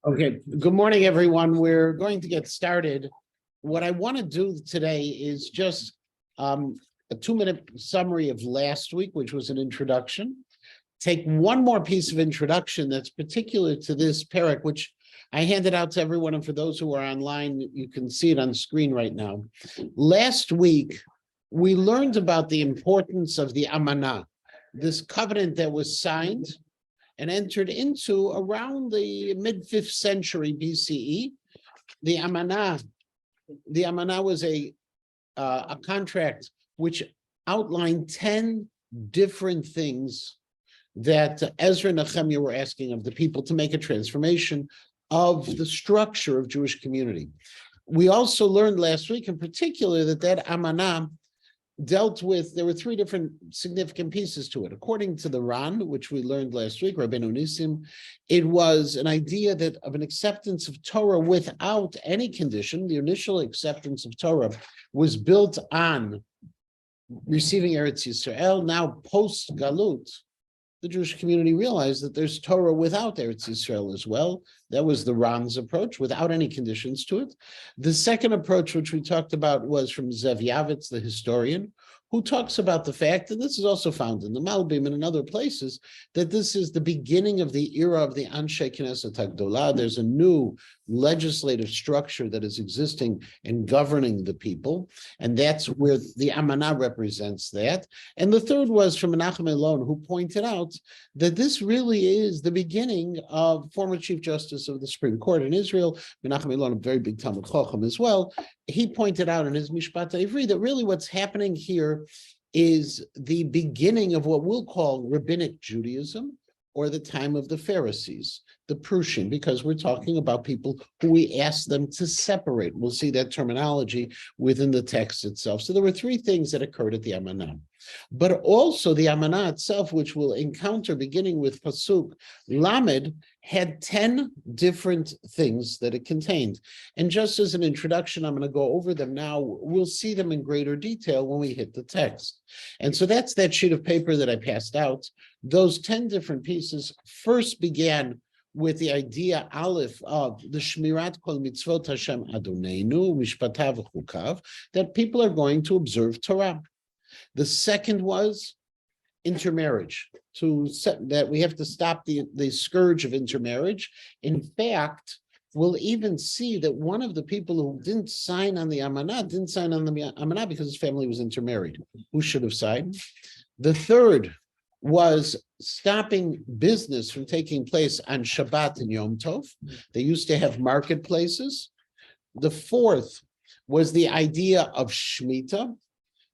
Okay, good morning, everyone. We're going to get started. What I want to do today is just a 2-minute summary of last week, which was an introduction. Take one more piece of introduction that's particular to this parak, which I handed out to everyone, and for those who are online, you can see it on the screen right now. Last week, we learned about the importance of the amanah, this covenant that was signed and entered into around the mid-5th century BCE. The amanah was a contract which outlined 10 different things that Ezra and Nechemia were asking of the people to make a transformation of the structure of Jewish community. We also learned last week in particular that amanah dealt with, there were 3 different significant pieces to it. According to the Ran, which we learned last week, Rabbeinu Nissim, it was an idea that of an acceptance of Torah without any condition. The initial acceptance of Torah was built on receiving Eretz Yisrael. Now, post-Galut, the Jewish community realized that there's Torah without Eretz Yisrael as well. That was the Ran's approach, without any conditions to it. The second approach, which we talked about, was from Zev Yavitz, the historian, who talks about the fact, and this is also found in the Malbim and in other places, that this is the beginning of the era of the Anshe Knesset HaGdolah. There's a new legislative structure that is existing and governing the people, and that's where the Amanah represents that. And the third was from Menachem Elon, who pointed out that this really is the beginning of former Chief Justice of the Supreme Court in Israel, Menachem Elon, a very big Talmud Chacham as well. He pointed out in his Mishpat HaIvri that really what's happening here is the beginning of what we'll call Rabbinic Judaism, or the time of the Pharisees, the Prussian, because we're talking about people who we ask them to separate. We'll see that terminology within the text itself. So there were 3 things that occurred at the Amanah. But also the Amanah itself, which we'll encounter beginning with Pasuk Lamed, had 10 different things that it contained. And just as an introduction, I'm going to go over them now. We'll see them in greater detail when we hit the text. And so that's that sheet of paper that I passed out. Those 10 different pieces first began with the idea, Aleph, of the Shmirat Kol Mitzvot Hashem Adonenu, Mishpatav Chukav, that people are going to observe Torah. The second was intermarriage, that we have to stop the scourge of intermarriage. In fact, we'll even see that one of the people who didn't sign on the Amanah because his family was intermarried. Who should have signed? The third was stopping business from taking place on Shabbat and Yom Tov. They used to have marketplaces. The fourth was the idea of Shemitah,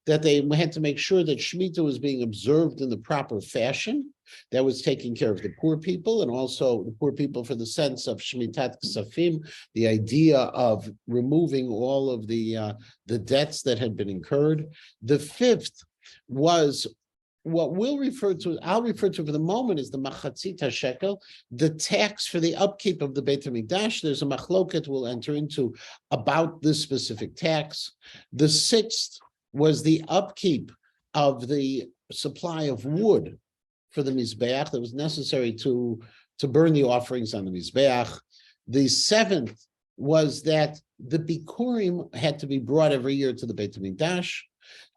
that they had to make sure that Shemitah was being observed in the proper fashion. That was taking care of the poor people, and also the poor people for the sense of Shmitat Ksafim, the idea of removing all of the debts that had been incurred. The fifth was what I'll refer to for the moment as the Machatzit HaShekel, the tax for the upkeep of the Beit HaMikdash. There's a machloket we'll enter into about this specific tax. The sixth was the upkeep of the supply of wood for the Mizbeach that was necessary to burn the offerings on the Mizbeach. The seventh was that the Bikurim had to be brought every year to the Beit HaMikdash.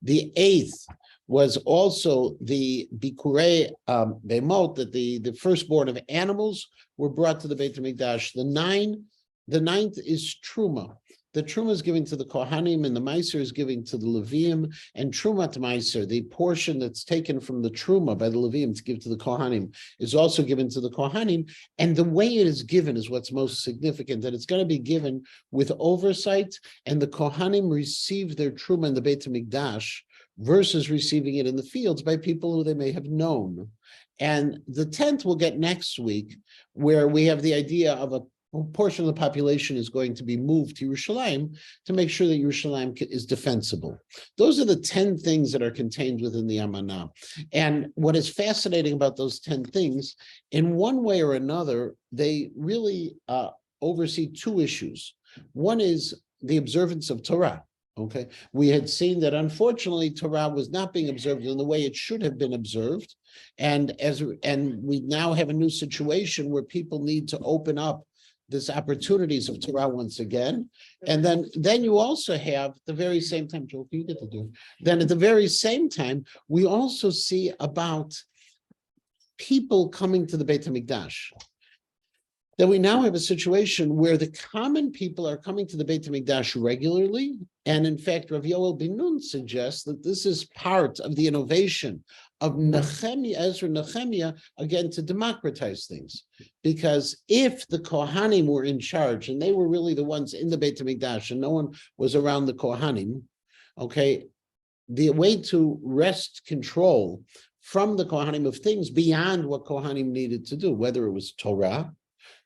The eighth was also the Bikurei Beimot, that the firstborn of animals were brought to the Beit HaMikdash. The ninth is Truma. The Truma is given to the Kohanim, and the Meiser is given to the Leviim, and Trumat Meiser, the portion that's taken from the Truma by the Leviim to give to the Kohanim, is also given to the Kohanim. And the way it is given is what's most significant, that it's going to be given with oversight, and the Kohanim receive their Truma in the Beit HaMikdash versus receiving it in the fields by people who they may have known. And the 10th we'll get next week, where we have the idea of a portion of the population is going to be moved to Yerushalayim to make sure that Yerushalayim is defensible. Those are the 10 things that are contained within the Amanah. And what is fascinating about those 10 things, in one way or another, they really oversee 2 issues. One is the observance of Torah. Okay, we had seen that unfortunately Torah was not being observed in the way it should have been observed, And we now have a new situation where people need to open up this opportunities of Torah once again. And then you also have the very same time, Joel, you get to do. Then at the very same time, we also see about people coming to the Beit HaMikdash. That we now have a situation where the common people are coming to the Beit HaMikdash regularly. And in fact, Rav Yoel Ben Nun suggests that this is part of the innovation of Nechemia, Ezra Nechemia, again, to democratize things. Because if the Kohanim were in charge, and they were really the ones in the Beit HaMikdash, and no one was around the Kohanim, okay, the way to wrest control from the Kohanim of things beyond what Kohanim needed to do, whether it was Torah,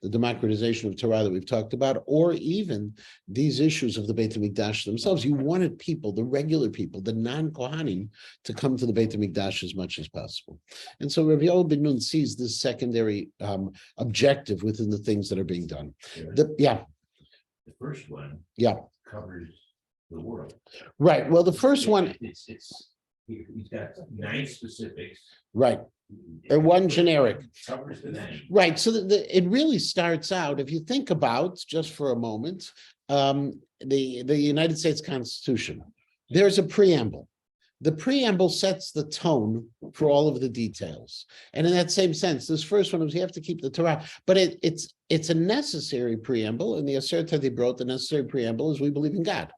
the democratization of Torah that we've talked about, or even these issues of the Beit HaMikdash themselves. You wanted people, the regular people, the non-Kohanim, to come to the Beit HaMikdash as much as possible. And so Rav Yoel Ben Nun sees this secondary objective within the things that are being done. The first one covers the world. Right. Well, the first one... He's got 9 specifics. Right. And one generic. Covers the 9. Right. So it really starts out, if you think about, just for a moment, the United States Constitution, there's a preamble. The preamble sets the tone for all of the details. And in that same sense, this first one was you have to keep the Torah, but it's a necessary preamble. And the Aseret Dibrot, the necessary preamble is we believe in God.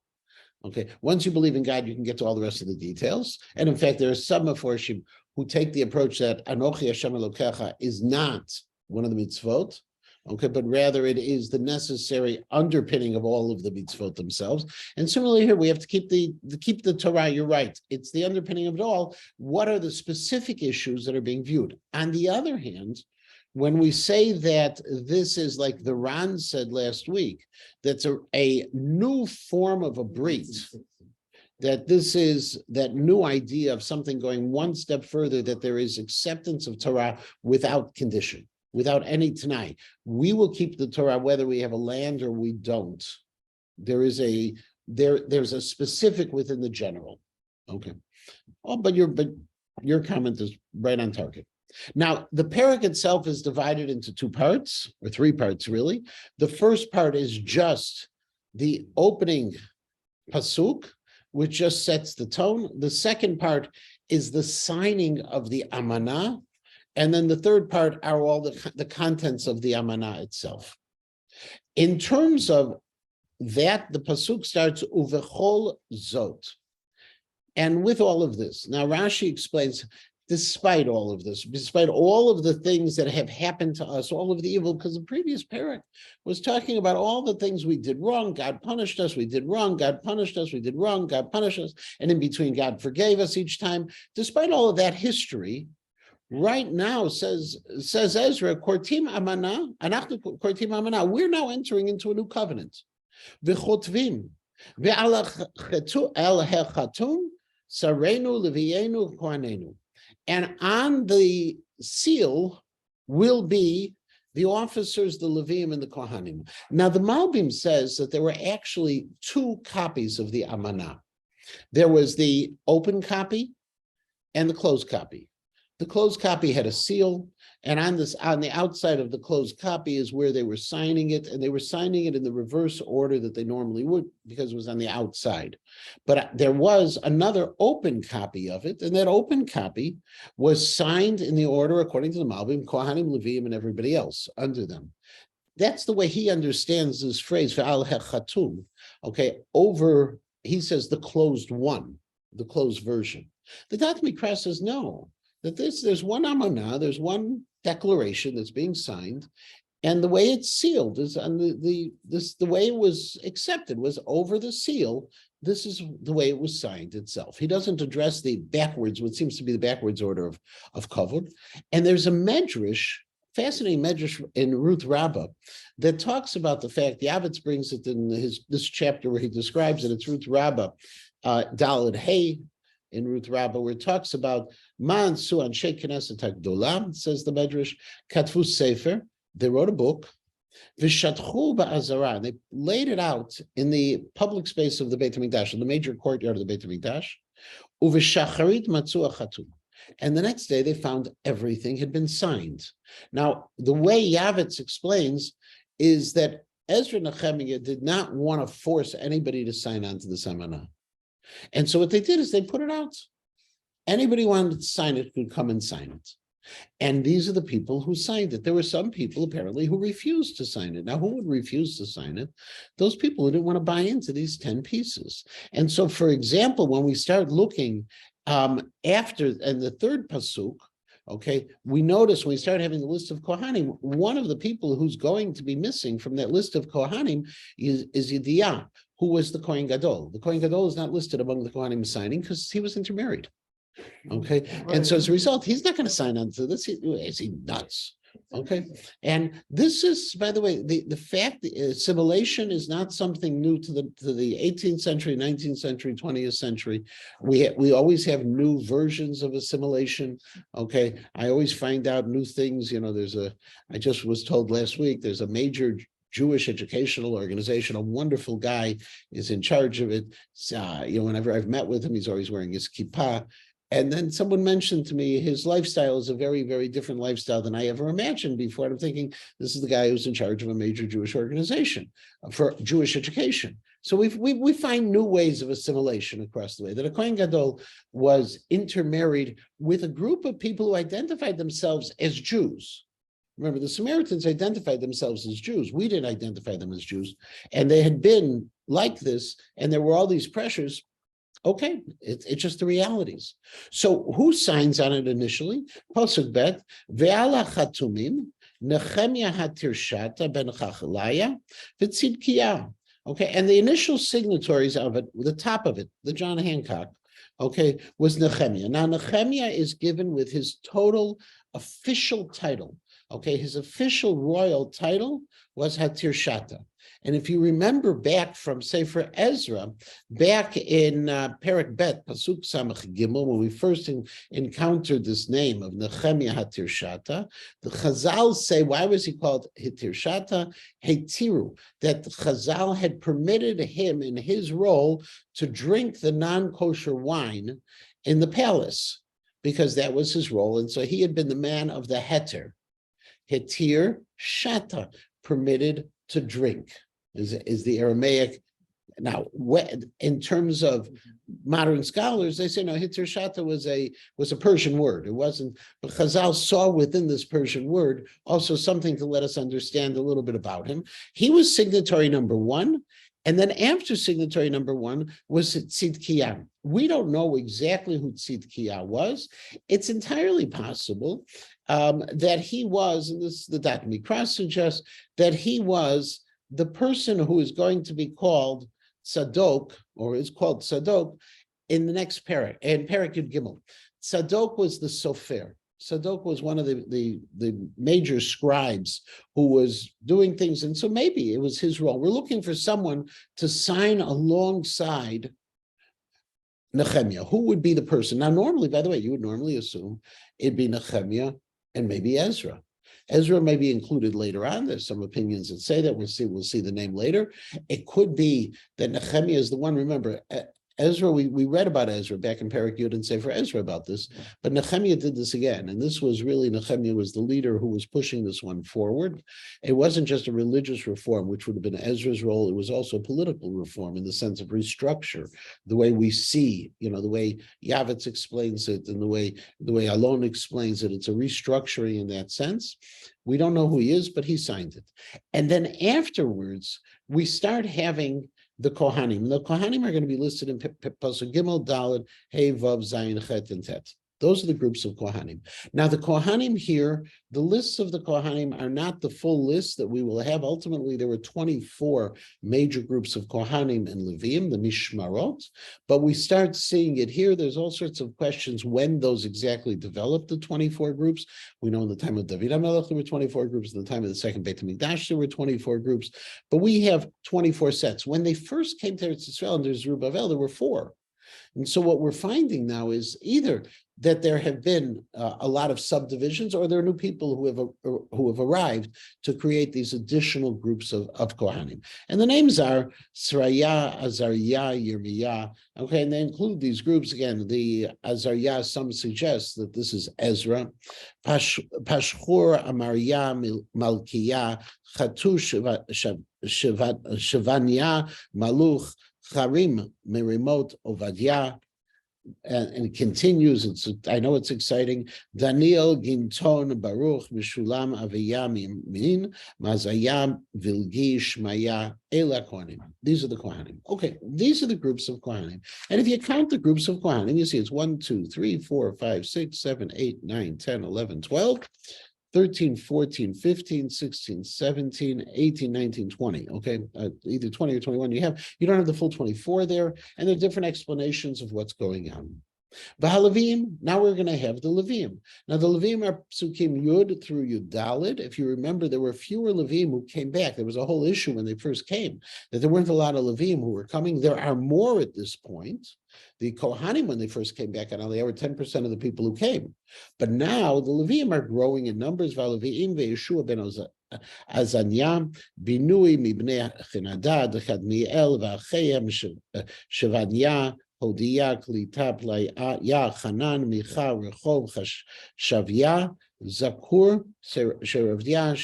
Okay, once you believe in God, you can get to all the rest of the details. And in fact, there are some Meforshim who take the approach that Anochi Hashem Elokecha is not one of the mitzvot, okay, but rather it is the necessary underpinning of all of the mitzvot themselves. And similarly here, we have to keep the Torah. You're right; it's the underpinning of it all. What are the specific issues that are being viewed? On the other hand, when we say that this is like the Ran said last week, that's a new form of a brit, that this is that new idea of something going one step further, that there is acceptance of Torah without condition, without any tanai. We will keep the Torah whether we have a land or we don't. There's a specific within the general. Okay. Oh, but your comment is right on target. Now, the parak itself is divided into 2 parts, or 3 parts, really. The first part is just the opening pasuk, which just sets the tone. The second part is the signing of the amanah. And then the third part are all the contents of the amanah itself. In terms of that, the pasuk starts, uvechol zot. And with all of this, now Rashi explains, despite all of this, despite all of the things that have happened to us, all of the evil, because the previous parak was talking about all the things we did wrong. God punished us, we did wrong. God punished us, we did wrong. God punished us. And in between, God forgave us each time. Despite all of that history, right now, says Ezra, Kortim Amana, Anachnu Kortim Amana, we're now entering into a new covenant. V'chotvim, ve'al hechatum, sarenu, levienu, kohanenu. And on the seal will be the officers, the Levim, and the Kohanim. Now, the Malbim says that there were actually 2 copies of the Amanah. There was the open copy and the closed copy. The closed copy had a seal, and on the outside of the closed copy is where they were signing it, and they were signing it in the reverse order that they normally would, because it was on the outside. But there was another open copy of it, and that open copy was signed in the order according to the Malbim, Kohanim, Levim, and everybody else under them. That's the way he understands this phrase, Ve'al hechatum. Okay, over, he says the closed one, the closed version. The Dat Mikra says no. That there's one amanah, there's one declaration that's being signed, and the way it's sealed is on the way it was accepted was over the seal. This is the way it was signed itself. He doesn't address the backwards, what seems to be the backwards order of kavod. And there's a medrash, fascinating medrash in Ruth Rabbah, that talks about the fact, the Avitz brings it in this chapter where he describes it. It's Ruth Rabbah, Daled Hey, in Ruth Rabbah, where it talks about Man Su Anshe Knesset HaGdolah, says the Medrash, Katfu Sefer, they wrote a book, Vishatchu Ba'azara, they laid it out in the public space of the Beit HaMikdash, in the major courtyard of the Beit HaMikdash, Uvishacharit Matzu Achatum. And the next day they found everything had been signed. Now, the way Yavitz explains is that Ezra and Nechemia did not want to force anybody to sign on to the Amanah. And so what they did is they put it out. Anybody wanted to sign it could come and sign it. And these are the people who signed it. There were some people apparently who refused to sign it. Now, who would refuse to sign it? Those people who didn't want to buy into these 10 pieces. And so, for example, when we start looking after, and the third pasuk, okay, we notice when we start having the list of Kohanim, one of the people who's going to be missing from that list of Kohanim is Yediyah, who was the Kohen Gadol. The Kohen Gadol is not listed among the Kohanim signing because he was intermarried. Okay, and so as a result, he's not going to sign on to this. Is he nuts? Okay, and this is, by the way, the fact that assimilation is not something new to the 18th century, 19th century, 20th century. We always have new versions of assimilation. Okay, I always find out new things. You know, I just was told last week there's a major Jewish educational organization. A wonderful guy is in charge of it. Whenever I've met with him, he's always wearing his kippah. And then someone mentioned to me his lifestyle is a very, very different lifestyle than I ever imagined before. And I'm thinking, this is the guy who's in charge of a major Jewish organization for Jewish education. So we find new ways of assimilation across the way. That a Kohen Gadol was intermarried with a group of people who identified themselves as Jews. Remember, the Samaritans identified themselves as Jews. We didn't identify them as Jews. And they had been like this, and there were all these pressures. Okay, it's just the realities. So who signs on it initially? Pasuk Bet, Ve'ala Chatumim, Nechemia HaTirshata ben Chachalaya, V'Tzidkiah. Okay, and the initial signatories of it, the top of it, the John Hancock, okay, was Nechemia. Now, Nechemia is given with his total official title. Okay, his official royal title was HaTirshata. And if you remember back from Sefer Ezra, back in Perek Bet, Pasuk Samach Gimel, when we first encountered this name of Nechemia HaTirshata, the Chazal say, why was he called HaTirshata? Hetiru, that Chazal had permitted him in his role to drink the non-kosher wine in the palace, because that was his role. And so he had been the man of the heter. Hetir Shata, permitted to drink, is the Aramaic. Now, in terms of modern scholars, they say no, Hetir Shata was a Persian word. It wasn't, but Chazal saw within this Persian word also something to let us understand a little bit about him. He was signatory number one. And then after signatory number one was Tzidkiah. We don't know exactly who Tzidkiah was. It's entirely possible that he was, and this the Dat Mikra suggests, that he was the person who is going to be called Tzadok, or is called Tzadok, in the next parak, in Parak Yud Gimel. Tzadok was the Sofer. Tzadok was one of the major scribes who was doing things, and so maybe it was his role. We're looking for someone to sign alongside Nechemia. Who would be the person? Now, normally, by the way, you would normally assume it'd be Nechemia and maybe Ezra. Ezra may be included later on. There's some opinions that say that. We'll see the name later. It could be that Nechemia is the one. Remember, Ezra, we read about Ezra back in Perek Yud and Sefer Ezra about this, but Nechemia did this again. And this was really, Nechemia was the leader who was pushing this one forward. It wasn't just a religious reform, which would have been Ezra's role. It was also political reform in the sense of restructure, the way we see, the way Yavitz explains it and the way Alon explains it. It's a restructuring in that sense. We don't know who he is, but he signed it. And then afterwards, we start having the Kohanim. The Kohanim are going to be listed in Pasuk Gimel, Dalet, Hey, Vav, Zayin, Chet, and Tet. Those are the groups of Kohanim. Now, the Kohanim here, the lists of the Kohanim are not the full list that we will have. Ultimately, there were 24 major groups of Kohanim and Leviim, the Mishmarot, but we start seeing it here. There's all sorts of questions when those exactly developed, the 24 groups. We know in the time of David HaMelech, there were 24 groups. In the time of the second Beit HaMikdash, there were 24 groups, but we have 24 sets. When they first came to Eretz Yisrael under Zerubbabel, there were 4. And so what we're finding now is either that there have been a lot of subdivisions, or there are new people who have arrived to create these additional groups of Kohanim. And the names are Sraya, Azariah, Yirmiyah. Okay, and they include these groups again. The Azariah, some suggest that this is Ezra, Pashhur, Amariah, Malkiah, Chatush, Shavaniah, Maluch, Charim, Merimot, Ovadia, and it continues. I know it's exciting. Daniel, Ginton, Baruch, Mishulam, Aviyah, Min, Mazayah, Vilgi, Shmaya, Ela Kohanim. These are the Kohanim. Okay, these are the groups of Kohanim. And if you count the groups of Kohanim, you see it's 1, 2, 3, 4, 5, 6, 7, 8, 9, 10, 11, 12. 13, 14, 15, 16, 17, 18, 19, 20. Okay, either 20 or 21. You don't have the full 24 there, and there are different explanations of what's going on. V'halavim, now we're going to have the Levim. Now the Levim are Psukim Yud through Yud Daled. If you remember, there were fewer Levim who came back. There was a whole issue when they first came, that there weren't a lot of Levim who were coming. There are more at this point. The Kohanim, when they first came back on Aliyah, were 10% of the people who came. But now the Levim are growing in numbers. V'halavim ve'Yeshua ben Azaniah, Binui mibnei Chenadad, Chadmiel, v'Achayim, Shevaniah, Hodiah, Klita, Playa, Hanan, Micha, Rechov, Shavia, Zakur, Sheravia,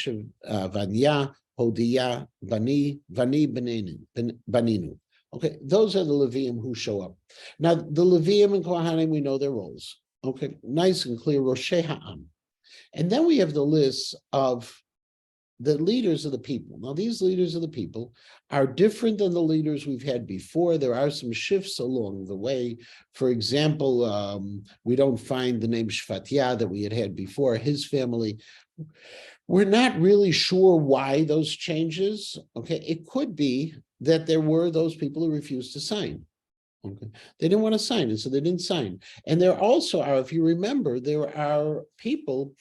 Vanya, Hodiah, Bani, Baninu. Okay, those are the Levium who show up. Now, the Levium and Kohanim, we know their roles. Okay, nice and clear, Roshei Ha'am. And then we have the list of the leaders of the people. Now, these leaders of the people are different than the leaders we've had before. There are some shifts along the way. For example, we don't find the name Shvatya that we had before, his family. We're not really sure why those changes. Okay, it could be that there were those people who refused to sign. Okay, they didn't want to sign, and so they didn't sign. And there also are, if you remember, there are people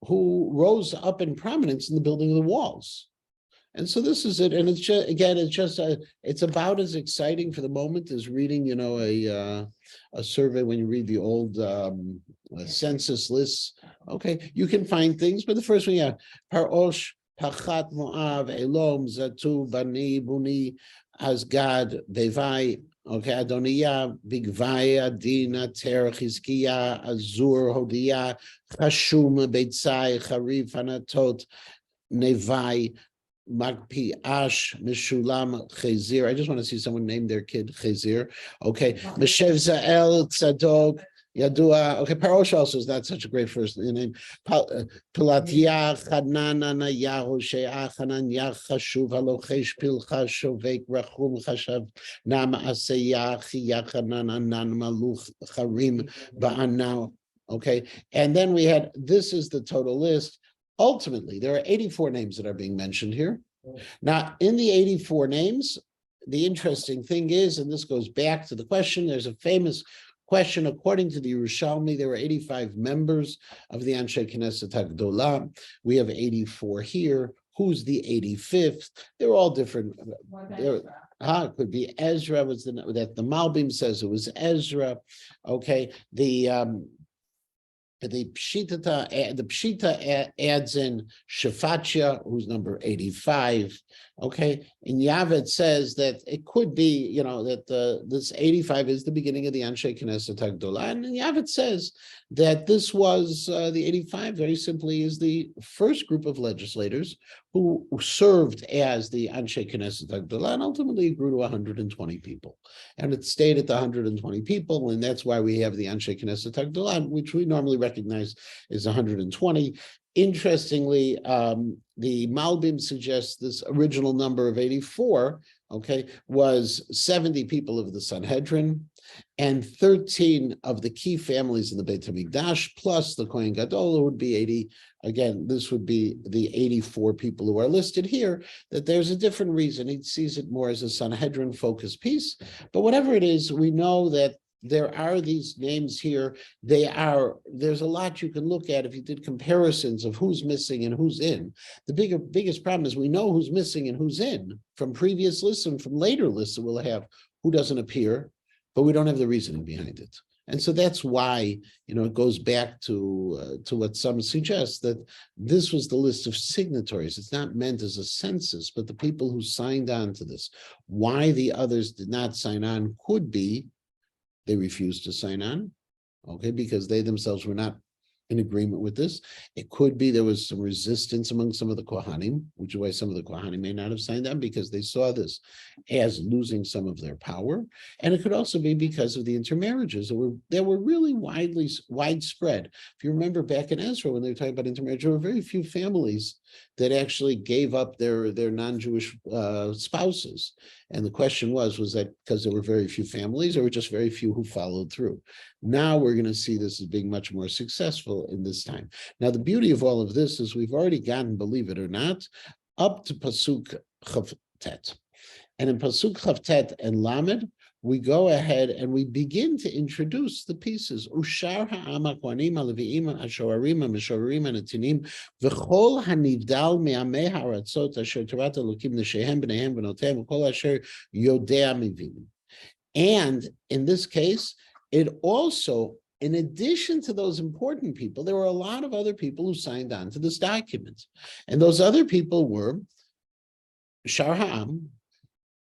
who rose up in prominence in the building of the walls. And so this is it. And it's just, again, it's about as exciting for the moment as reading, you know, a survey when you read the old census lists. Okay, you can find things, but the first one, yeah, Parosh, Pachat, Moav, Elom, Zatu, Bani, Buni, Asgad, Bevai, okay, Adoniah, Bigvaya, Dina, Ter, Chizkiah, Azur, Hodiah, Chashum, Beitzai, Charif, Anatot, Nevai, Magpi, Ash, Mishulam, Chezir. I just want to see someone name their kid Chezir. Okay, Meshev Zael, Tzadok, Yadua. Okay, Parosh also is not such a great first name. Pilatia, Chanana, Nayahu, She'ah, Hanan, Yach, Chashuv, Halochesh, Pilcha, Shovek, Rachum, Chashav, Nam, Aseyah, Chiyach, Hanan, Anan, Maluch, Charim, Ba'anau. Okay, and then we had, this is the total list. Ultimately, there are 84 names that are being mentioned here. Now, in the 84 names, the interesting thing is, and this goes back to the question, there's a famous question, according to the Yerushalmi, there were 85 members of the Anshe Knesset HaGdolah. We have 84 here. Who's the 85th? They're all different. It could be Ezra, was that the Malbim says it was Ezra. Okay, the Pshita adds in Shefatya, who's number 85. Okay, and Yavet says that it could be, you know, that this 85 is the beginning of the Anshe Knesset HaGdolah, and Yavet says that this was the 85. Very simply, is the first group of legislators who served as the Anshe Knesset HaGdolah, and ultimately grew to 120 people, and it stayed at the 120 people, and that's why we have the Anshe Knesset HaGdolah, which we normally recognize is 120. Interestingly, the Malbim suggests this original number of 84, okay, was 70 people of the Sanhedrin and 13 of the key families in the Beit HaMikdash, plus the Kohen Gadol, would be 80. Again, this would be the 84 people who are listed here, that there's a different reason. He sees it more as a Sanhedrin-focused piece. But whatever it is, we know that there are these names here. There's a lot you can look at if you did comparisons of who's missing and who's in. The biggest problem is we know who's missing and who's in from previous lists and from later lists that we'll have who doesn't appear. but we don't have the reasoning behind it. And so that's why, it goes back to what some suggest, that this was the list of signatories. It's not meant as a census, but the people who signed on to this. Why the others did not sign on could be they refused to sign on, okay, because they themselves were not in agreement with this. It could be there was some resistance among some of the Kohanim, which is why some of the Kohanim may not have signed on, because they saw this as losing some of their power. And it could also be because of the intermarriages that were really widespread. If you remember back in Ezra, when they were talking about intermarriage, there were very few families that actually gave up their non-Jewish spouses. And the question was that because there were very few families, or were just very few who followed through? Now we're going to see this as being much more successful in this time. Now, the beauty of all of this is we've already gotten, believe it or not, up to Pasuk Chavtet. And in Pasuk Chavtet and Lamed, we go ahead and we begin to introduce the pieces. Ushar ha'ama kohanim haleviim hashoarim ha'mishorim ha'netinim v'chol hanivdal me'amei ha'aratzot asher torat Elokim neshehem b'neihem v'notehem v'kol asher yodea mivim. And in this case, it also, in addition to those important people, there were a lot of other people who signed on to this document. And those other people were Shar Ha'am,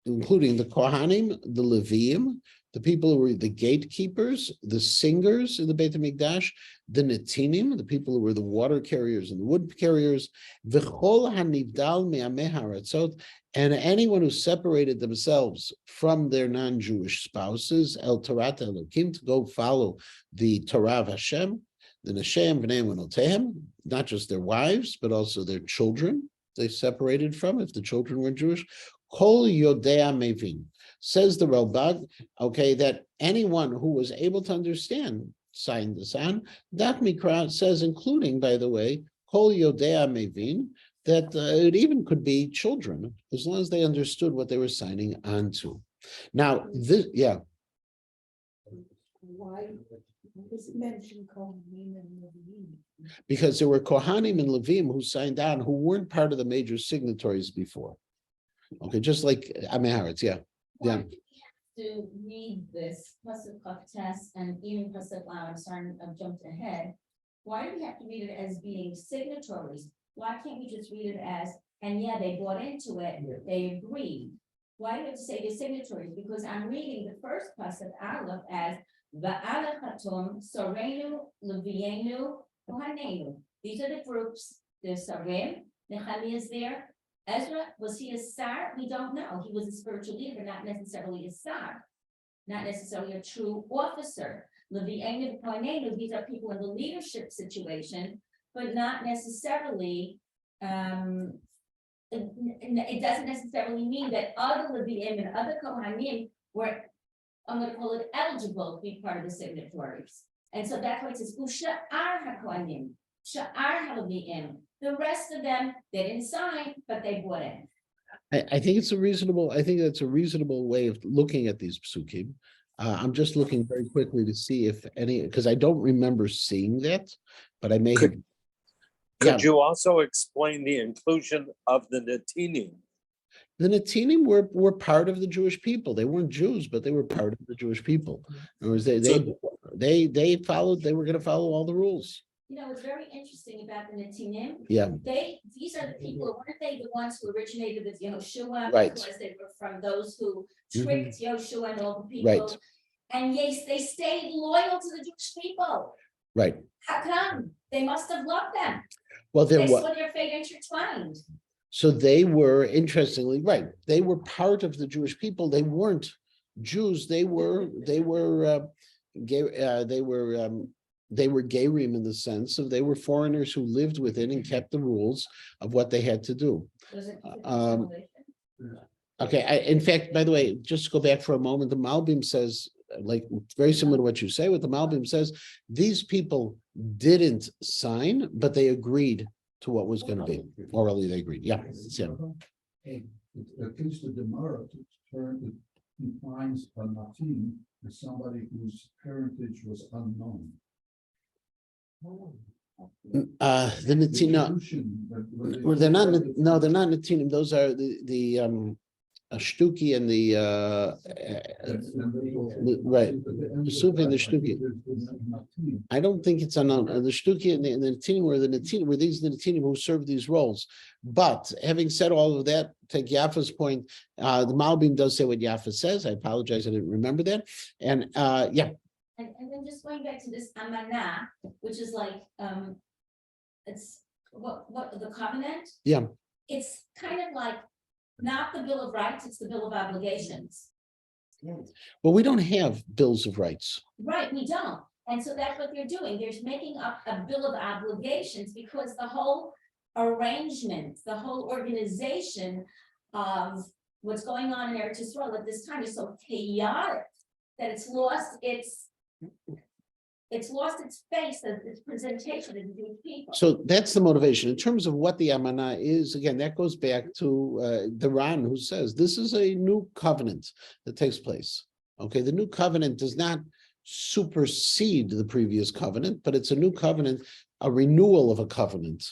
including the Kohanim, the Leviim, the people who were the gatekeepers, the singers in the Beit HaMikdash, the Netinim, the people who were the water carriers and the wood carriers, V'chol hanivdal me'amei ha'aratzot, and anyone who separated themselves from their non-Jewish spouses, El Torat Elokim, to go follow the Torah of Hashem, the Neshem v'nei v'notehem, not just their wives, but also their children they separated from, if the children were Jewish. Kol Yodea Mevin, says the Ralbag, okay, that anyone who was able to understand signed this on. That Mikra says, including, by the way, Kol Yodea Mevin, that it even could be children, as long as they understood what they were signing on to. Now, this, yeah. Why does it mention Kohanim and Levim? Because there were Kohanim and Levim who signed on, who weren't part of the major signatories before. Okay, just like Amiharitz, yeah. Why do we have to read this Pasuk Chavtes and even Pasuk Lamed? I'm sorry, I've jumped ahead. Why do we have to read it as being signatories? Why can't we just read it as, and yeah, they bought into it, they agreed? Why do we have to say they're signatories? Because I'm reading the first Pasuk Aleph as Va'alech Hatom, Sorenu, Levienu, Kohanenu. These are the groups. There's Sarim, Nechemia is there. Ezra, was he a sar? We don't know. He was a spiritual leader, but not necessarily a sar, not necessarily a true officer. Levienu, Kohanenu, these are people in the leadership situation, but not necessarily, it doesn't necessarily mean that other Leviim and other Kohanim were, I'm going to call it, eligible to be part of the signatories. And so that's why it says, Usha'ar HaKohanim, Sha'ar HaLeviim. The rest of them, they didn't sign, but they bought in. I think it's a reasonable, I think that's a reasonable way of looking at these psukim. I'm just looking very quickly to see if any, because I don't remember seeing that, but I may have. Could you also explain the inclusion of the Netinim? The Netinim were part of the Jewish people. They weren't Jews, but they were part of the Jewish people. In other words, they followed, they were going to follow all the rules. You know, it's very interesting about the Netinim. Yeah. These are the people, weren't they the ones who originated with Yehoshua? Right. Because they were from those who tricked Yehoshua and all the people. Right. And yes, they stayed loyal to the Jewish people. Right. How come? They must have loved them. Well, They saw their fate intertwined. So they were, interestingly, right. They were part of the Jewish people. They weren't Jews. They were Gerim in the sense of they were foreigners who lived within and kept the rules of what they had to do. Okay, in fact, by the way, just to go back for a moment, the Malbim says, like very similar to what you say, what the Malbim says, these people didn't sign, but they agreed to what was going to be. Orally, they agreed. Yeah. At least the Gemara defines a Natim as somebody whose parentage was unknown. The Netinim, they're not. No, they're not Netinim. Those are the shtuki and the right. The soup and the shtuki. I don't think it's on the shtuki and the netinim were these the netinim who serve these roles. But having said all of that, take Yaffa's point. The Malbim does say what Yaffa says. I apologize, I didn't remember that. And yeah. And then just going back to this amana, which is like, it's what the covenant? Yeah. It's kind of like not the Bill of Rights, it's the Bill of Obligations. Well, we don't have bills of rights. Right, we don't. And so that's what they're doing. They're making up a Bill of Obligations because the whole arrangement, the whole organization of what's going on in Eretz Yisrael at this time is so chaotic that it's lost its face, its presentation of the Jewish people. So that's the motivation. In terms of what the Amanah is, again, that goes back to the Ran who says this is a new covenant that takes place. Okay, the new covenant does not supersede the previous covenant, but it's a new covenant, a renewal of a covenant,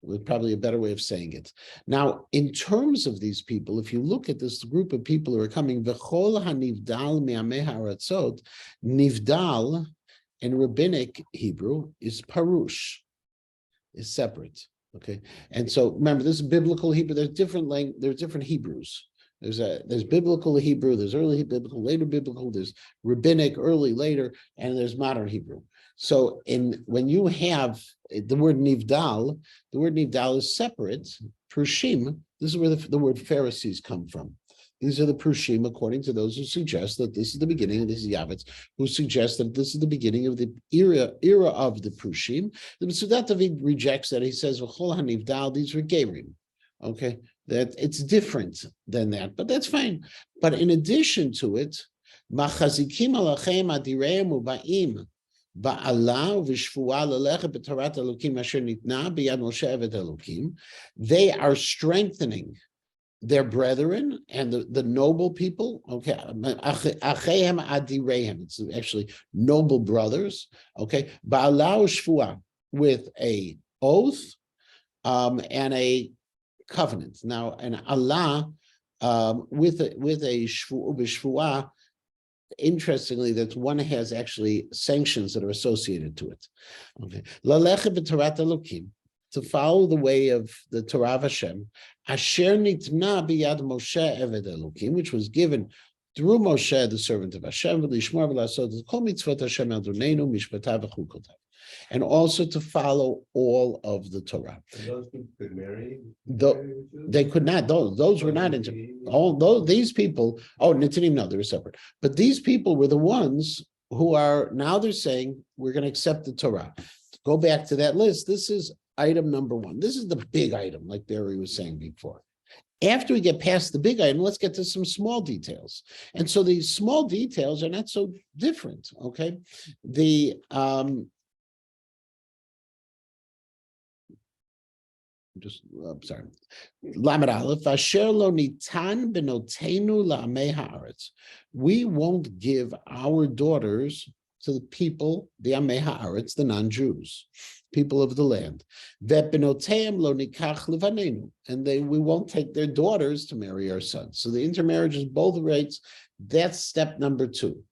with probably a better way of saying it. Now, in terms of these people, if you look at this group of people who are coming, V'chol hanivdal me'amei ha'aratzot, nivdal in rabbinic Hebrew is parush, is separate. Okay, and so remember, this is biblical Hebrew. There's different Hebrews. There's biblical Hebrew, there's early biblical, later biblical, there's rabbinic, early, later, and there's modern Hebrew. So when you have the word nivdal is separate. Prushim, this is where the word Pharisees come from. These are the Prushim, according to those who suggest that this is the beginning, and this is Yavitz, who suggest that this is the beginning of the era of the Prushim. The Sudat David rejects that. He says, V'chol hanivdal, these were Gerim. Okay, that it's different than that, but that's fine. But in addition to it, machazikim alachem adireim ubaim ba'ala v'shvua lelecha b'torat elokim asher nitna b'yad Moshe eved elokim. They are strengthening their brethren and the noble people. Okay, achehem adireim. It's actually noble brothers. Okay, ba'ala v'shvua, with a oath and a covenant. Now, an Allah with a shvuah, interestingly, that one has actually sanctions that are associated to it. Okay, lalecha b'torat elokim, to follow the way of the Torah of Hashem, asher nitna biyad Moshe eved elokim, which was given through Moshe, the servant of Hashem, v'lishmor v'lasot kol mitzvot Hashem adonenu mishpatav v'chukotav, and also to follow all of the Torah. And those people could marry? They could not. Those were not into these people. Oh, Netinim, no, they were separate. But these people were the ones who are now. They're saying we're going to accept the Torah. Go back to that list. This is item number one. This is the big item, like Barry was saying before. After we get past the big item, let's get to some small details. And so these small details are not so different. Okay, I'm sorry. Lamed Aleph, asher lo nitan benotenu la'amei haaretz. We won't give our daughters to the people, the amei haaretz, the non-Jews, people of the land. Ve'benoteim lo nikach levanenu, and we won't take their daughters to marry our sons. So the intermarriage is both rights. That's step number two.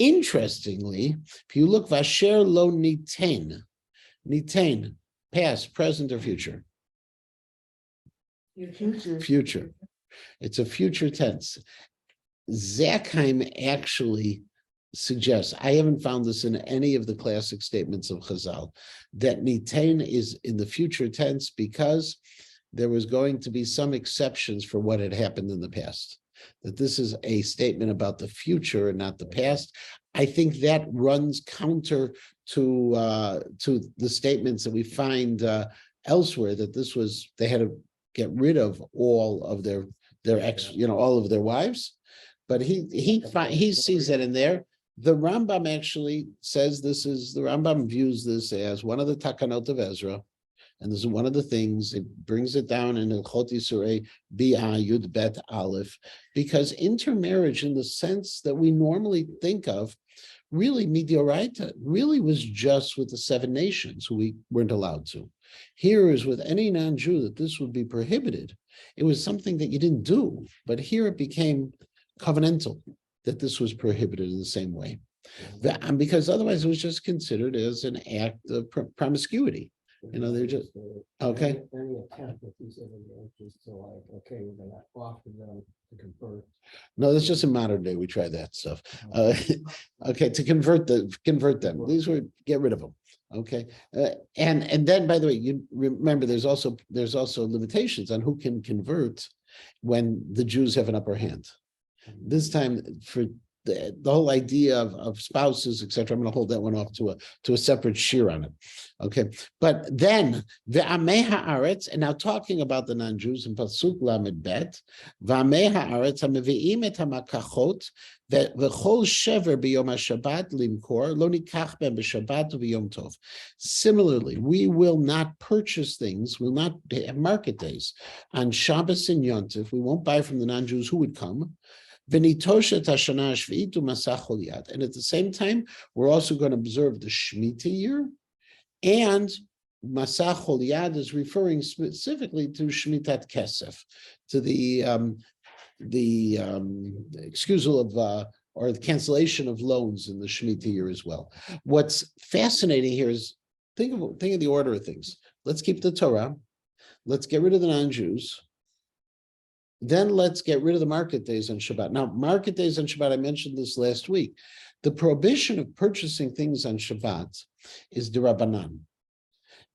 Interestingly, if you look, vasher lo nitain, past, present, or future. Future. It's a future tense. Zakheim actually suggests, I haven't found this in any of the classic statements of Chazal, that nitain is in the future tense because there was going to be some exceptions for what had happened in the past. That this is a statement about the future and not the past. I think that runs counter to the statements that we find elsewhere, that this was, they had to get rid of all of their ex, all of their wives, but he sees that in there. The Rambam actually says the Rambam views this as one of the takanot of Ezra, and this is one of the things. It brings it down in Hilchot Yisurei Bia Yud Bet Aleph, because intermarriage, in the sense that we normally think of, really midioraita, really was just with the 7 nations who we weren't allowed to. Here is with any non-Jew that this would be prohibited. It was something that you didn't do, but here it became covenantal, that this was prohibited in the same way. And because otherwise it was just considered as an act of promiscuity. They're just, okay. Any attempt with these individuals to like, okay, we're gonna offer them to convert. No, that's just in modern day. We try that stuff. Okay, to convert them. These were get rid of them. Okay, and then by the way, you remember there's also limitations on who can convert when the Jews have an upper hand. This time for the whole idea of spouses, etc. I'm going to hold that one off to a separate shear on it. Okay, but then the Amei Haaretz, and now talking about the non-Jews in Pasuk Lamed Bet, V'Amei Haaretz hamevi'im et hamakachot v'chol shever b'yom haShabbat limkor lo nikach ben b'Shabbat u'b'yom tov. Similarly, we will not purchase things, we'll not have market days on Shabbos and Yom Tov. We won't buy from the non-Jews who would come. And at the same time, we're also going to observe the Shemitah year, and Masach Chol Yad is referring specifically to Shmitat Kesef, to the excusal of or the cancellation of loans in the Shemitah year as well. What's fascinating here is think of the order of things. Let's keep the Torah. Let's get rid of the non-Jews. Then let's get rid of the market days on Shabbat. Now, market days on Shabbat, I mentioned this last week. The prohibition of purchasing things on Shabbat is d'Rabbanan.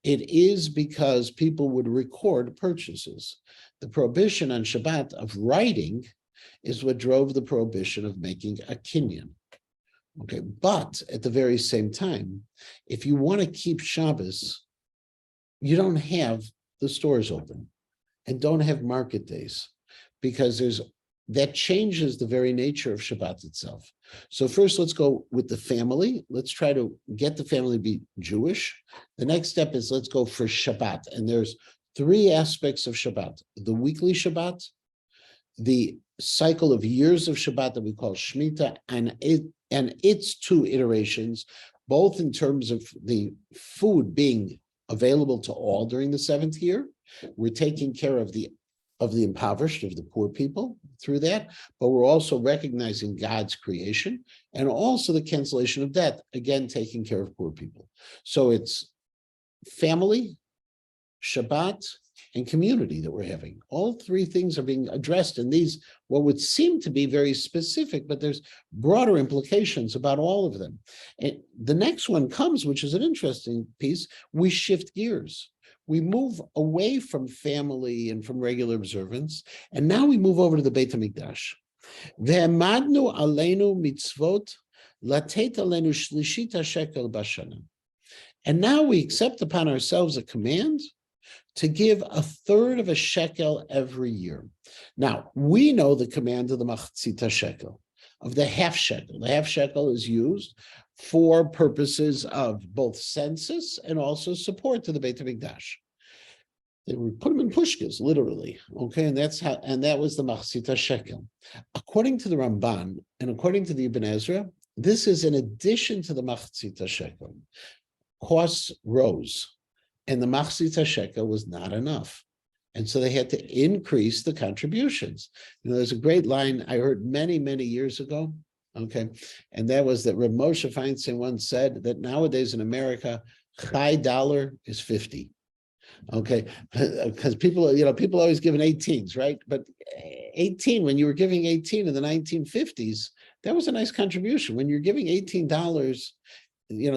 It is because people would record purchases. The prohibition on Shabbat of writing is what drove the prohibition of making a kinyan. Okay, but at the very same time, if you want to keep Shabbos, you don't have the stores open and don't have market days, because that changes the very nature of Shabbat itself. So first, let's go with the family. Let's try to get the family to be Jewish. The next step is let's go for Shabbat. And there's three aspects of Shabbat: the weekly Shabbat, the cycle of years of Shabbat that we call Shemitah, and its two iterations, both in terms of the food being available to all during the seventh year. We're taking care of the impoverished, of the poor people through that, but we're also recognizing God's creation and also the cancellation of debt, again, taking care of poor people. So it's family, Shabbat, and community that we're having. All three things are being addressed in these, what would seem to be very specific, but there's broader implications about all of them. And the next one comes, which is an interesting piece. We shift gears. We move away from family and from regular observance, and now we move over to the Beit HaMikdash. Ve'emadnu aleinu mitzvot latet aleinu shlishit hashekel bashana. And now we accept upon ourselves a command to give a third of a shekel every year. Now, we know the command of the machzit shekel, of the half shekel. The half shekel is used for purposes of both census and also support to the Beit HaMikdash. They would put them in pushkas, literally. Okay, and that was the machzit shekel. According to the Ramban and according to the Ibn Ezra, this is in addition to the machzit shekel. Costs rose, and the machzit shekel was not enough. And so they had to increase the contributions. There's a great line I heard many, many years ago. Okay, and that was that Rav Moshe Feinstein once said that nowadays in America, high dollar is 50. Okay, because people always give an 18s, right? But 18, when you were giving 18 in the 1950s, that was a nice contribution. When you're giving $18,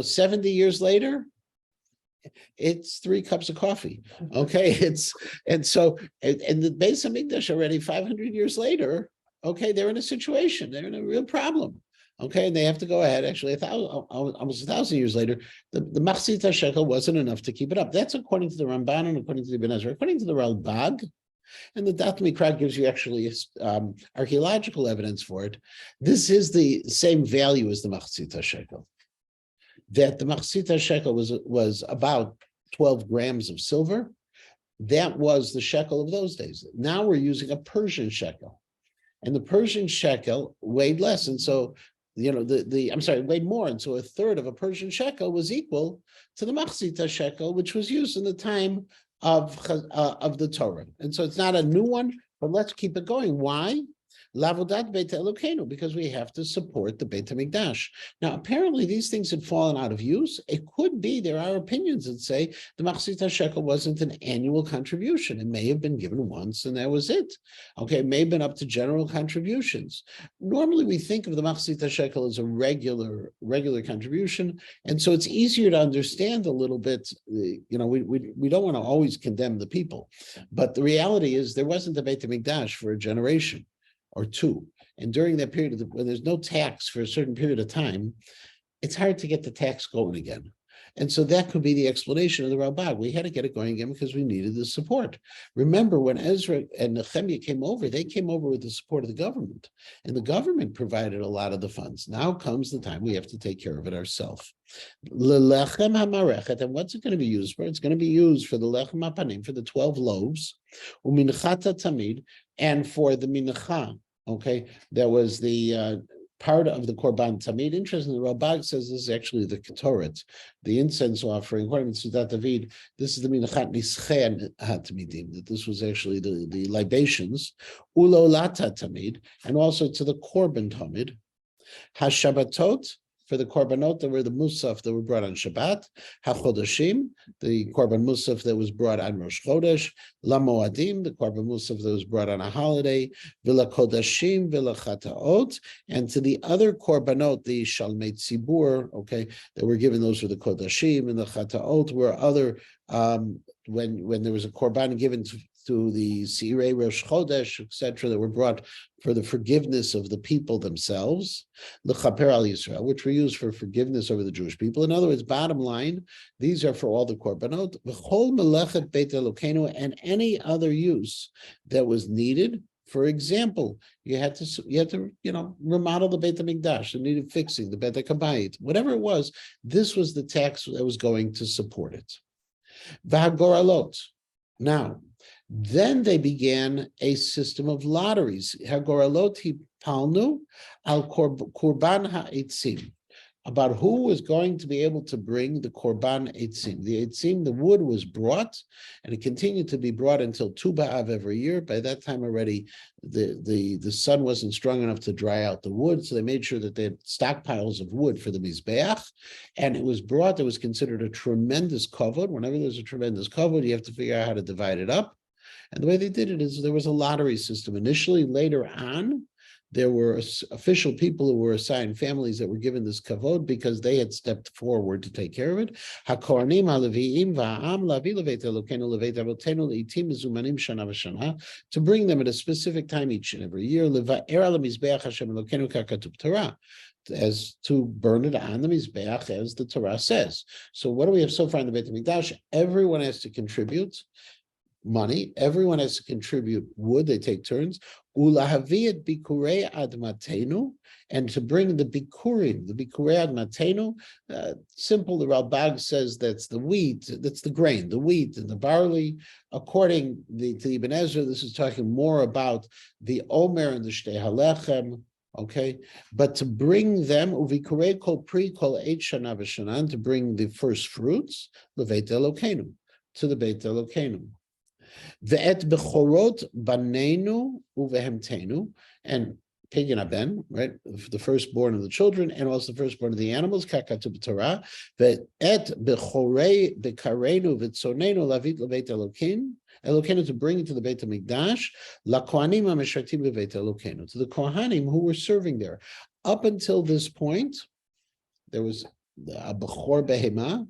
70 years later, it's 3 cups of coffee. Okay, and the Beis HaMikdash already 500 years later. Okay, they're in a situation, they're in a real problem. Okay, and they have to go ahead. Actually, almost 1,000 years later, the machzit shekel wasn't enough to keep it up. That's according to the Ramban and according to the Ibn Ezra. According to the Ralbag, and the Dat Mikra gives you actually archaeological evidence for it. This is the same value as the machzit shekel. That the machzit shekel was about 12 grams of silver. That was the shekel of those days. Now we're using a Persian shekel. And the Persian shekel weighed less. And so, weighed more. And so a third of a Persian shekel was equal to the machzit shekel, which was used in the time of the Torah. And so it's not a new one, but let's keep it going. Why? Lavodat Beit Elokeinu, because we have to support the Beit HaMikdash. Now, apparently these things had fallen out of use. It could be, there are opinions that say the Machzit HaShekel wasn't an annual contribution. It may have been given once and that was it. Okay, it may have been up to general contributions. Normally we think of the Machzit HaShekel as a regular contribution. And so it's easier to understand a little bit, we don't want to always condemn the people, but the reality is there wasn't a Beit HaMikdash for a generation or two. And during that period, when there's no tax for a certain period of time, it's hard to get the tax going again. And so that could be the explanation of the Ralbag. We had to get it going again because we needed the support. Remember, when Ezra and Nechemia came over, they came over with the support of the government. And the government provided a lot of the funds. Now comes the time we have to take care of it ourselves. L'lechem hamarechet, and what's it going to be used for? It's going to be used for the lechem hapanim, for the 12 loaves, uminchata tamid, and for the mincha. Okay, that was the part of the Korban Tamid. Interesting, the Ralbag says this is actually the Ketoret, the incense offering. According to Sudat David, this is the Minachat Nischei HaTamidim, that this was actually the libations, Ulolata Tamid, and also to the Korban Tamid. HaShabbatot, for the Korbanot that were the Musaf that were brought on Shabbat, HaChodashim, the Korban Musaf that was brought on Rosh Chodesh, LaMoadim, the Korban Musaf that was brought on a holiday, Vila Kodashim, Vila Chataot, and to the other Korbanot, the Shalmei Tzibur, okay, that were given, those were the Kodashim, and the Chataot were other, when there was a Korban given to the Sirei Rosh Chodesh, etc., that were brought for the forgiveness of the people themselves, L'chaper al Yisrael, which were used for forgiveness over the Jewish people. In other words, bottom line, these are for all the korbanot, v'chol melechet Beit Elokeinu, and any other use that was needed. For example, you had to remodel the Beit HaMikdash, it needed fixing, the Beit HaKabayit, whatever it was. This was the tax that was going to support it. V'hagoralot. Now, then they began a system of lotteries. Hagoralot hipalnu al korban ha'etzim, about who was going to be able to bring the korban etzim. The etzim, the wood, was brought, and it continued to be brought until Tu B'Av every year. By that time already, the sun wasn't strong enough to dry out the wood, so they made sure that they had stockpiles of wood for the Mizbeach, and it was brought. It was considered a tremendous kavod. Whenever there's a tremendous kavod, you have to figure out how to divide it up. And the way they did it is there was a lottery system. Initially, later on, there were official people who were assigned families that were given this kavod because they had stepped forward to take care of it. HaKohanim, HaLeviim, Va'am, Lavi Leveit Elokeinu, Leveit Avotenu, Leitim Mezumanim Shana V'Shana, to bring them at a specific time each and every year, Leva'er Al Mizbeach Hashem Elokeinu Ka'Katuv Torah, as to burn it on the Mizbeach, as the Torah says. So what do we have so far in the Beit HaMikdash? Everyone has to contribute money. Everyone has to contribute wood. They take turns. Ulahaviyat bikurei admatenu, and to bring the bikurim, the bikurei admatenu. Simple. The Ralbag says that's the wheat, that's the grain, the wheat and the barley. According to Ibn Ezra, this is talking more about the omer and the shtei halechem. Okay, but to bring them uvikurei kol pri kol eight shana v'shanan, to bring the first fruits, leveit Elokeinu, to the Beit Elokeinu. Ve'et bechorot banenu uvehemtenu, and Pegin Aben, right, the firstborn of the children, and also the firstborn of the animals, kakatu b'Torah. Ve'et bechorei bekarenu v'tzonenu lavit leveit Elokeinu, to bring it to the Beit HaMikdash, lakohanim ha'meshartim b'Beit Elokeinu, to the kohanim who were serving there. Up until this point, there was a bechor behema.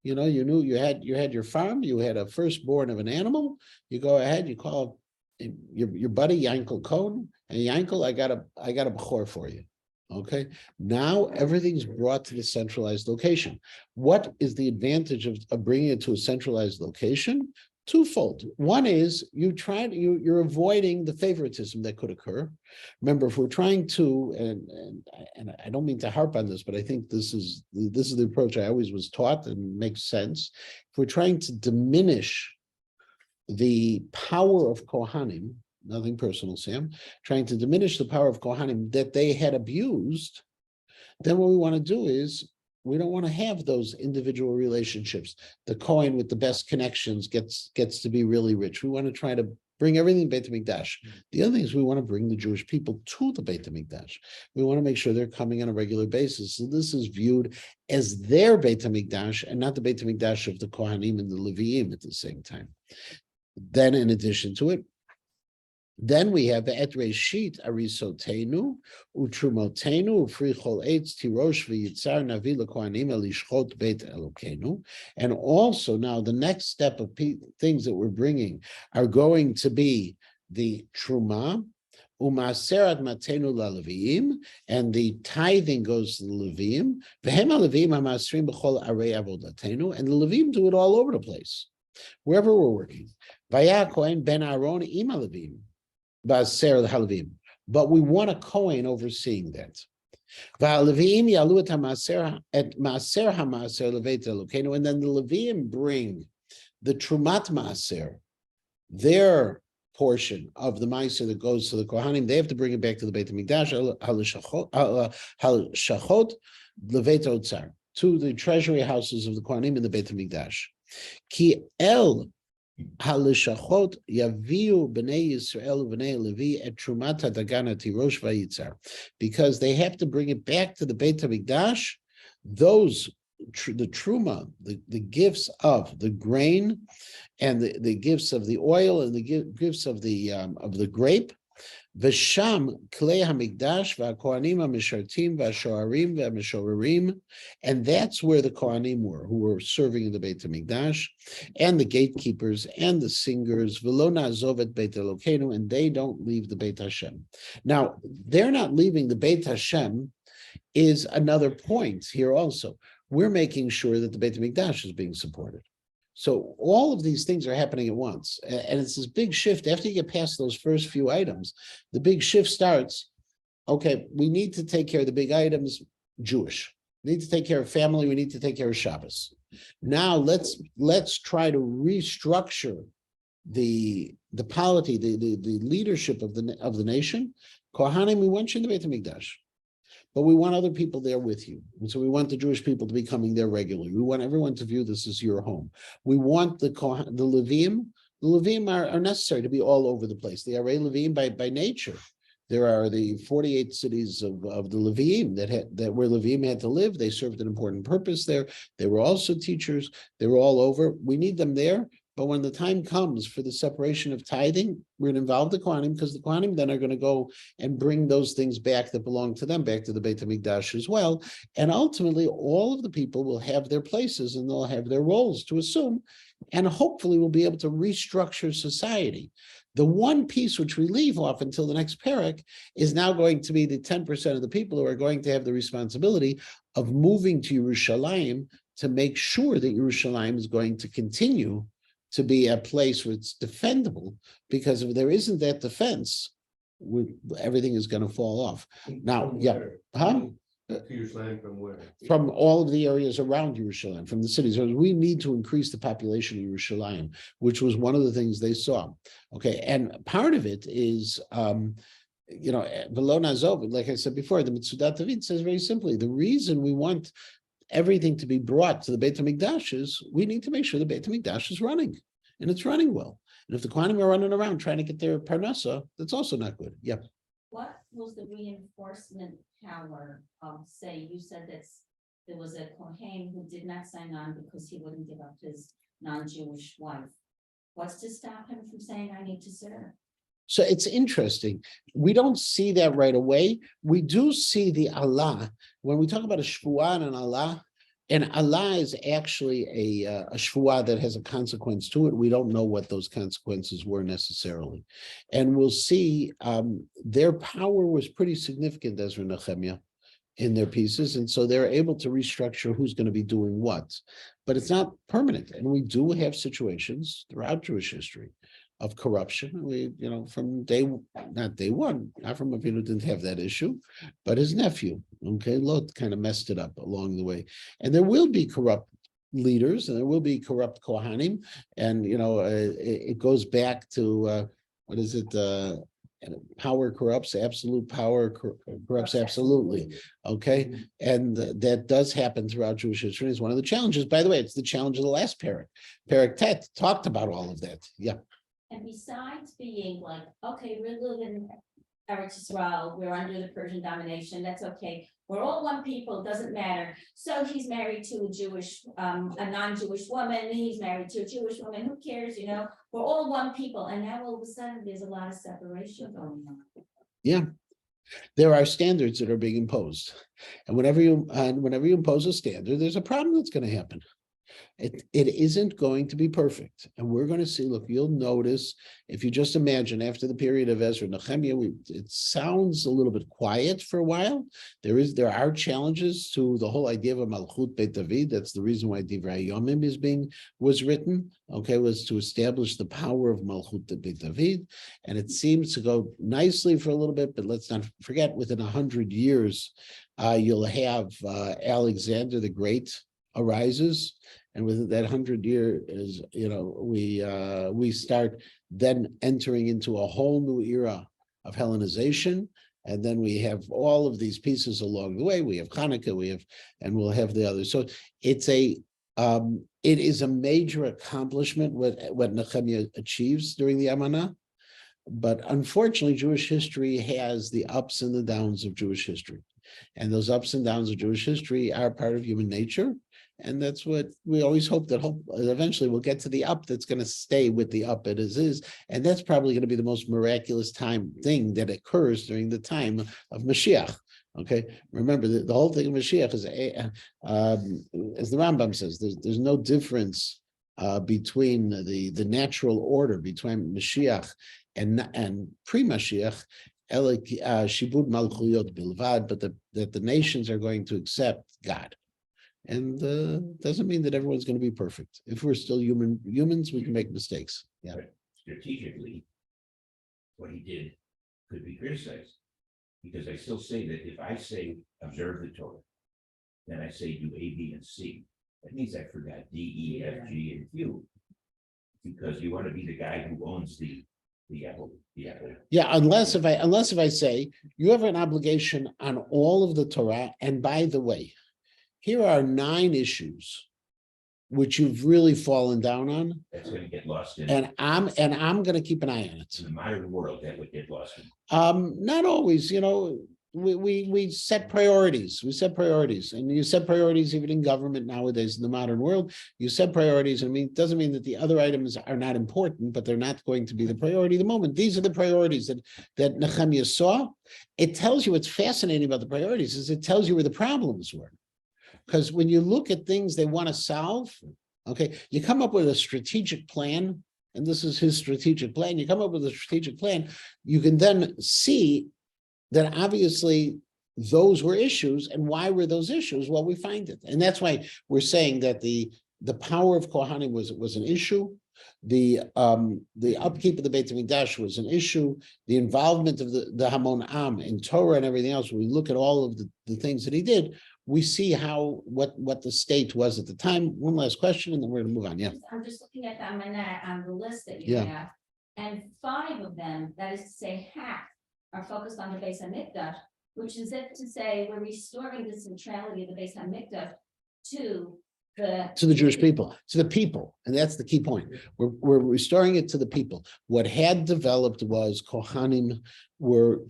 You knew you had your farm, you had a firstborn of an animal, you go ahead, you call your buddy Yankel Cohn, and Yankel, I got a bechor for you. Okay, now everything's brought to the centralized location. What is the advantage of bringing it to a centralized location? Twofold. One is you're avoiding the favoritism that could occur. Remember, if we're trying to, and I don't mean to harp on this, but I think this is the approach I always was taught and makes sense. If we're trying to diminish the power of Kohanim, nothing personal, Sam, trying to diminish the power of Kohanim that they had abused, then what we want to do is We don't want to have those individual relationships. The Kohen with the best connections gets to be really rich. We want to try to bring everything Beit HaMikdash. The other thing is we want to bring the Jewish people to the Beit HaMikdash. We want to make sure they're coming on a regular basis. So this is viewed as their Beit HaMikdash and not the Beit HaMikdash of the Kohanim and the Leviim at the same time. Then in addition to it, then we have the Et Reshit Arisotenu, Utrumotenu, Ufrichol Eitz, Tirosh V'Yitzar Navi L'Kohanim Elishchot Beit Elokenu. And also now the next step of things that we're bringing are going to be the Truma, Umaserat Matenu LaLeviim, and the tithing goes to the Leviim. V'hem HaLeviim HaMasrim B'chol Arei Avodatenu, and the Leviim do it all over the place, wherever we're working. Vaya Kohen Ben Aaron Im HaLeviim. But we want a Kohen overseeing that. And then the Leviim bring the Trumat Maaser, their portion of the Maaser that goes to the Kohanim. They have to bring it back to the Beit HaMikdash, Halashachot, Leveit Otzar, to the treasury houses of the Kohanim in the Beit HaMikdash. Ki El Halashachot Yaviu Bnei Yisrael Bnei Levi et Trumat Hadagan Tirosh Vayitzar, because they have to bring it back to the Beit HaMikdash. Those the truma, the gifts of the grain, and the gifts of the oil, and the gifts of the grape. V'sham klei hamikdash v'akohanim hamishartim v'ashoarim v'amishorerim, and that's where the kohanim were, who were serving in the Beit HaMikdash, and the gatekeepers and the singers. V'lo na'azov et Beit Elokeinu, and they don't leave the Beit Hashem. Now they're not leaving the Beit Hashem is another point here also. We're making sure that the Beit HaMikdash is being supported. So all of these things are happening at once. And it's this big shift. After you get past those first few items, the big shift starts. Okay, we need to take care of the big items, Jewish. We need to take care of family. We need to take care of Shabbos. Now let's try to restructure the polity, the leadership of the nation. Kohanim, we want you in the Beit HaMikdash. But we want other people there with you. And so we want the Jewish people to be coming there regularly. We want everyone to view this as your home. We want the Leviim. The Leviim are necessary to be all over the place. They are Leviim by nature. There are the 48 cities of the Leviim that where Leviim had to live. They served an important purpose there. They were also teachers. They were all over. We need them there. But when the time comes for the separation of tithing, we're going to involve the Kohanim, because the Kohanim then are going to go and bring those things back that belong to them, back to the Beit HaMikdash as well. And ultimately, all of the people will have their places and they'll have their roles to assume, and hopefully we'll be able to restructure society. The one piece which we leave off until the next parak is now going to be the 10% of the people who are going to have the responsibility of moving to Yerushalayim to make sure that Yerushalayim is going to continue to be a place where it's defendable, because if there isn't that defense, everything is going to fall off. Now, yeah, Yerushalayim from where? From all of the areas around Yerushalayim, from the cities. We need to increase the population of Yerushalayim, which was one of the things they saw. Okay, and part of it is, V'lo na'azov, like I said before, the Mitzudat David says very simply, the reason we want everything to be brought to the Beit HaMikdash is we need to make sure the Beit HaMikdash is running, and it's running well. And if the Kohanim are running around trying to get their parnasa, that's also not good. Yep. What was the reinforcement power of, say, you said that there was a Kohen who did not sign on because he wouldn't give up his non-Jewish wife. What's to stop him from saying, I need to serve? So it's interesting. We don't see that right away. We do see the Allah. When we talk about a shvuah and an Allah is actually a shvuah that has a consequence to it. We don't know what those consequences were necessarily. And we'll see their power was pretty significant, Ezra Nechemia, in their pieces. And so they're able to restructure who's going to be doing what. But it's not permanent. And we do have situations throughout Jewish history of corruption. We, from not day one, Avram Avinu didn't have that issue, but his nephew, Lot, kind of messed it up along the way. And there will be corrupt leaders, and there will be corrupt Kohanim, and it goes back to power corrupts, absolute power corrupts absolutely. Okay, and that does happen throughout Jewish history. It's one of the challenges. By the way, it's the challenge of the last parak. Parak Tet talked about all of that. Yeah. And besides being like, okay, we live in Eretz Israel, we're under the Persian domination, that's okay. We're all one people, doesn't matter. So he's married to a Jewish, a non-Jewish woman, he's married to a Jewish woman, who cares, you know? We're all one people, and now all of a sudden, there's a lot of separation going on. Yeah. There are standards that are being imposed. And whenever you impose a standard, there's a problem that's going to happen. It isn't going to be perfect. And we're going to see, look, you'll notice, if you just imagine after the period of Ezra and Nechemia, it sounds a little bit quiet for a while. There are challenges to the whole idea of a Malchut Beit David. That's the reason why Divrei Yomim was written, okay, was to establish the power of Malchut Beit David. And it seems to go nicely for a little bit, but let's not forget, within 100 years, you'll have Alexander the Great arises. And within that 100 years, you know, we start then entering into a whole new era of Hellenization. And then we have all of these pieces along the way. We have Hanukkah, and we'll have the others. So it is a major accomplishment what Nechemia achieves during the Amanah. But unfortunately, Jewish history has the ups and the downs of Jewish history. And those ups and downs of Jewish history are part of human nature. And that's what we always hope eventually we'll get to the up that's going to stay with the up as is. And that's probably going to be the most miraculous thing that occurs during the time of Mashiach. Okay, remember the whole thing of Mashiach is, as the Rambam says, there's no difference between the natural order between Mashiach and pre-Mashiach, Shibud Malchuyot Bilvad, but that the nations are going to accept God. And doesn't mean that everyone's going to be perfect. If we're still humans, we can make mistakes. Yeah. But strategically, what he did could be criticized, because I still say that if I say observe the Torah, then I say do A, B, and C. That means I forgot D, E, F, G, and Q, because you want to be the guy who owns the apple. Yeah, unless if I say you have an obligation on all of the Torah, and by the way, here are 9 issues which you've really fallen down on. That's going to get lost in. And I'm going to keep an eye on it. In the modern world, that would get lost in. Not always, you know. We set priorities. We set priorities, and you set priorities even in government nowadays in the modern world. You set priorities. I mean, it doesn't mean that the other items are not important, but they're not going to be the priority of the moment. These are the priorities that Nechemia saw. It tells you what's fascinating about the priorities is it tells you where the problems were. Because when you look at things they want to solve, okay, you come up with a strategic plan, and this is his strategic plan. You come up with a strategic plan, you can then see that obviously those were issues. And why were those issues? Well, we find it. And that's why we're saying that the power of Kohanim was an issue. The upkeep of the Beit HaMikdash was an issue. The involvement of the Hamon Am in Torah and everything else. When we look at all of the things that he did, we see what the state was at the time. One last question, and then we're going to move on. Yeah. I'm just looking at the Amanah on the list that you have, and 5 of them, that is to say half, are focused on the Beis HaMikdash, which is it to say we're restoring the centrality of the Beis HaMikdash to the Jewish people, to the people. And that's the key point. We're restoring it to the people. What had developed was Kohanim were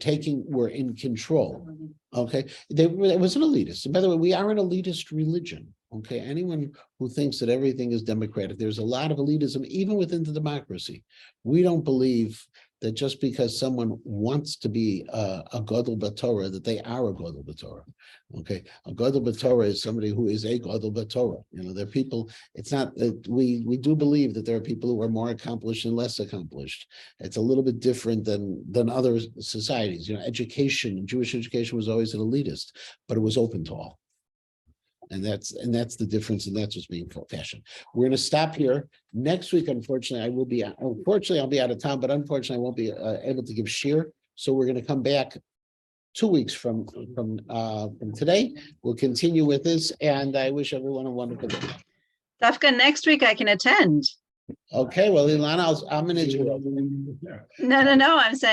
in control. Okay. It was an elitist. And by the way, we are an elitist religion. Okay. Anyone who thinks that everything is democratic, there's a lot of elitism, even within the democracy. We don't believe that just because someone wants to be a Gadol B'Torah, that they are a Gadol B'Torah. Okay, a Gadol B'Torah is somebody who is a Gadol B'Torah. You know, there are people. It's not that we do believe that there are people who are more accomplished and less accomplished. It's a little bit different than other societies. You know, education, Jewish education was always an elitist, but it was open to all. And that's the difference, and that's what's being fashioned. We're going to stop here. Next week, unfortunately, I'll be out of town, but unfortunately, I won't be able to give shir. So we're going to come back 2 weeks from today. We'll continue with this, and I wish everyone a wonderful day. Dafka, next week I can attend. Okay, well, Ilana, I'm in Israel. No, I'm saying